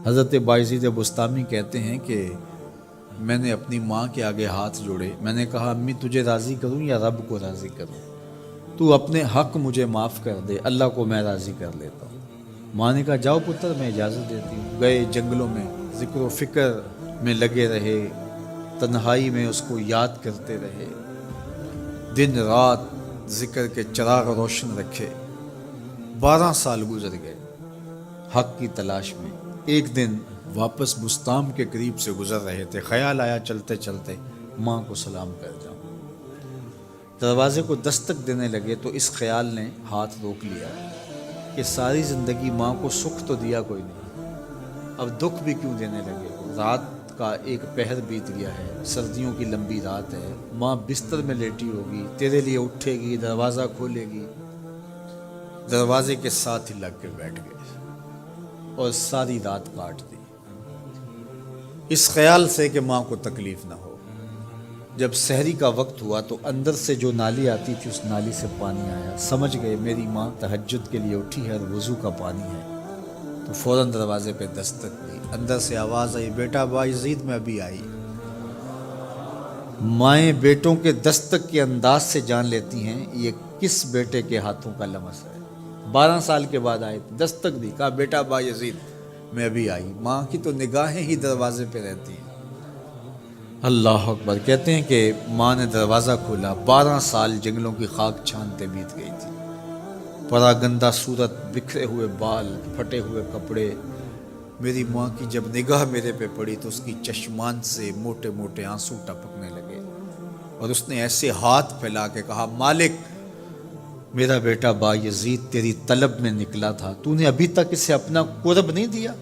حضرت بایزید بستامی کہتے ہیں کہ میں نے اپنی ماں کے آگے ہاتھ جوڑے، میں نے کہا امی تجھے راضی کروں یا رب کو راضی کروں؟ تو اپنے حق مجھے معاف کر دے، اللہ کو میں راضی کر لیتا ہوں۔ ماں نے کہا جاؤ پتر میں اجازت دیتی ہوں۔ گئے جنگلوں میں ذکر و فکر میں لگے رہے، تنہائی میں اس کو یاد کرتے رہے، دن رات ذکر کے چراغ روشن رکھے۔ 12 سال گزر گئے حق کی تلاش میں۔ ایک دن واپس بستام کے قریب سے گزر رہے تھے، خیال آیا چلتے چلتے ماں کو سلام کر جاؤں۔ دروازے کو دستک دینے لگے تو اس خیال نے ہاتھ روک لیا کہ ساری زندگی ماں کو سکھ تو دیا کوئی نہیں، اب دکھ بھی کیوں دینے لگے؟ رات کا ایک پہر بیت گیا ہے، سردیوں کی لمبی رات ہے، ماں بستر میں لیٹی ہوگی، تیرے لیے اٹھے گی، دروازہ کھولے گی۔ دروازے کے ساتھ ہی لگ کے بیٹھ گئے اور ساری رات کاٹ دی، اس خیال سے کہ ماں کو تکلیف نہ ہو۔ جب سحری کا وقت ہوا تو اندر سے جو نالی آتی تھی اس نالی سے پانی آیا، سمجھ گئے میری ماں تہجد کے لیے اٹھی ہے اور وضو کا پانی ہے، تو فوراً دروازے پہ دستک دی۔ اندر سے آواز آئی بیٹا بایزید میں ابھی آئی۔ مائیں بیٹوں کے دستک کے انداز سے جان لیتی ہیں یہ کس بیٹے کے ہاتھوں کا لمس ہے۔ 12 سال کے بعد آئے، دستک دی، کہا بیٹا بایزید میں ابھی آئی۔ ماں کی تو نگاہیں ہی دروازے پہ رہتی ہیں۔ اللہ اکبر۔ کہتے ہیں کہ ماں نے دروازہ کھولا، 12 سال جنگلوں کی خاک چھانتے بیت گئی تھی، پراگندہ صورت، بکھرے ہوئے بال، پھٹے ہوئے کپڑے۔ میری ماں کی جب نگاہ میرے پہ پڑی تو اس کی چشمان سے موٹے موٹے آنسو ٹپکنے لگے اور اس نے ایسے ہاتھ پھیلا کے کہا مالک میرا بیٹا بایزید تیری طلب میں نکلا تھا، تو نے ابھی تک اسے اپنا قرب نہیں دیا؟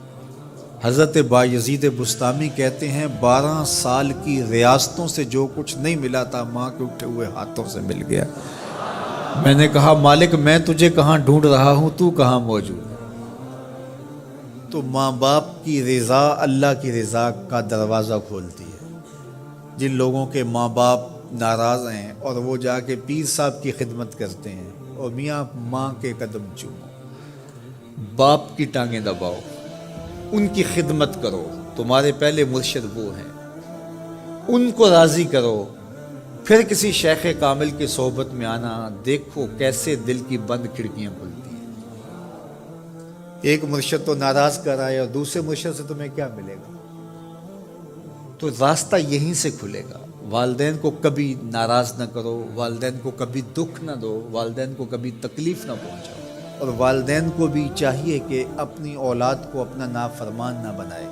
حضرت بایزید بستامی کہتے ہیں 12 سال کی ریاستوں سے جو کچھ نہیں ملا تھا ماں کے اٹھے ہوئے ہاتھوں سے مل گیا۔ میں نے کہا مالک میں تجھے کہاں ڈھونڈ رہا ہوں، تو کہاں موجود ہے؟ تو ماں باپ کی رضا اللہ کی رضا کا دروازہ کھولتی ہے۔ جن لوگوں کے ماں باپ ناراض ہیں اور وہ جا کے پیر صاحب کی خدمت کرتے ہیں اور میاں ماں کے قدم چومو، باپ کی ٹانگیں دباؤ، ان کی خدمت کرو، تمہارے پہلے مرشد وہ ہیں، ان کو راضی کرو، پھر کسی شیخ کامل کی صحبت میں آنا، دیکھو کیسے دل کی بند کھڑکیاں کھلتی ہیں۔ ایک مرشد تو ناراض کر رہا ہے اور دوسرے مرشد سے تمہیں کیا ملے گا؟ تو راستہ یہیں سے کھلے گا۔ والدین کو کبھی ناراض نہ کرو، والدین کو کبھی دکھ نہ دو، والدین کو کبھی تکلیف نہ پہنچاؤ، اور والدین کو بھی چاہیے کہ اپنی اولاد کو اپنا نافرمان نہ بنائے۔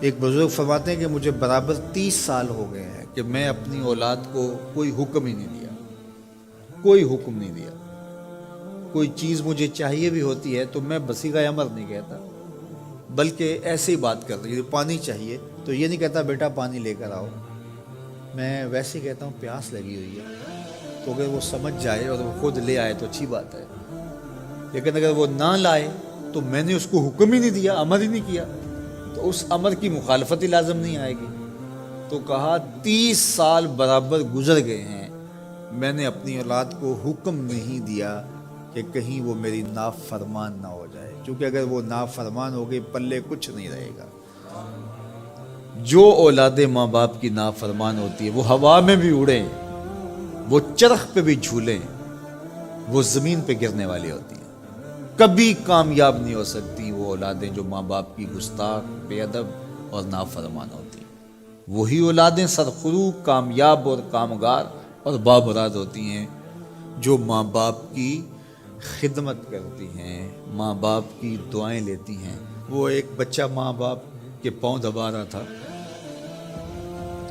ایک بزرگ فرماتے ہیں کہ مجھے برابر 30 سال ہو گئے ہیں کہ میں اپنی اولاد کو کوئی حکم ہی نہیں دیا، کوئی حکم نہیں دیا۔ کوئی چیز مجھے چاہیے بھی ہوتی ہے تو میں بصیغہ امر نہیں کہتا، بلکہ ایسے ہی بات کرتا ہوں۔ پانی چاہیے تو یہ نہیں کہتا بیٹا پانی لے کر آؤ، میں ویسے ہی کہتا ہوں پیاس لگی ہوئی ہے، تو اگر وہ سمجھ جائے اور وہ خود لے آئے تو اچھی بات ہے، لیکن اگر وہ نہ لائے تو میں نے اس کو حکم ہی نہیں دیا، امر ہی نہیں کیا، تو اس امر کی مخالفت ہی لازم نہیں آئے گی۔ تو کہا 30 سال برابر گزر گئے ہیں، میں نے اپنی اولاد کو حکم نہیں دیا کہ کہیں وہ میری نافرمان نہ ہو جائے، کیونکہ اگر وہ نافرمان ہو گئی پلے کچھ نہیں رہے گا۔ جو اولاد ماں باپ کی نافرمان ہوتی ہے وہ ہوا میں بھی اڑیں، وہ چرخ پہ بھی جھولیں، وہ زمین پہ گرنے والی ہوتی ہیں، کبھی کامیاب نہیں ہو سکتی وہ اولادیں جو ماں باپ کی گستاخ، بے ادب اور نافرمان ہوتی ہیں۔ وہی اولادیں سرخرو، کامیاب اور کامگار اور بامراد ہوتی ہیں جو ماں باپ کی خدمت کرتی ہیں، ماں باپ کی دعائیں لیتی ہیں۔ وہ ایک بچہ ماں باپ کے پاؤں دبا رہا تھا،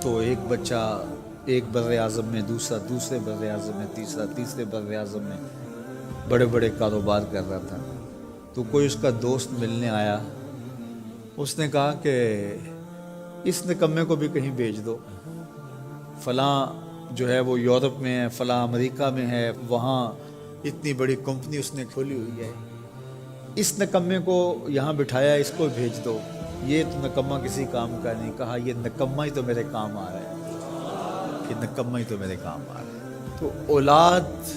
تو ایک بچہ ایک بر اعظم میں، دوسرا دوسرے بر اعظم میں، تیسرا تیسرے بر اعظم میں بڑے بڑے کاروبار کر رہا تھا۔ تو کوئی اس کا دوست ملنے آیا، اس نے کہا کہ اس نکمے کو بھی کہیں بھیج دو، فلاں جو ہے وہ یورپ میں ہے، فلاں امریکہ میں ہے، وہاں اتنی بڑی کمپنی اس نے کھولی ہوئی ہے، اس نکمے کو یہاں بٹھایا، اس کو بھیج دو، یہ تو نکمہ کسی کام کا نہیں۔ کہا یہ نکمہ ہی تو میرے کام آ رہا ہے، یہ نکمہ ہی تو میرے کام آ رہا ہے۔ تو اولاد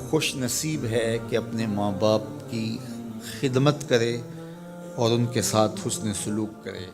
خوش نصیب ہے کہ اپنے ماں باپ کی خدمت کرے اور ان کے ساتھ حسن سلوک کرے۔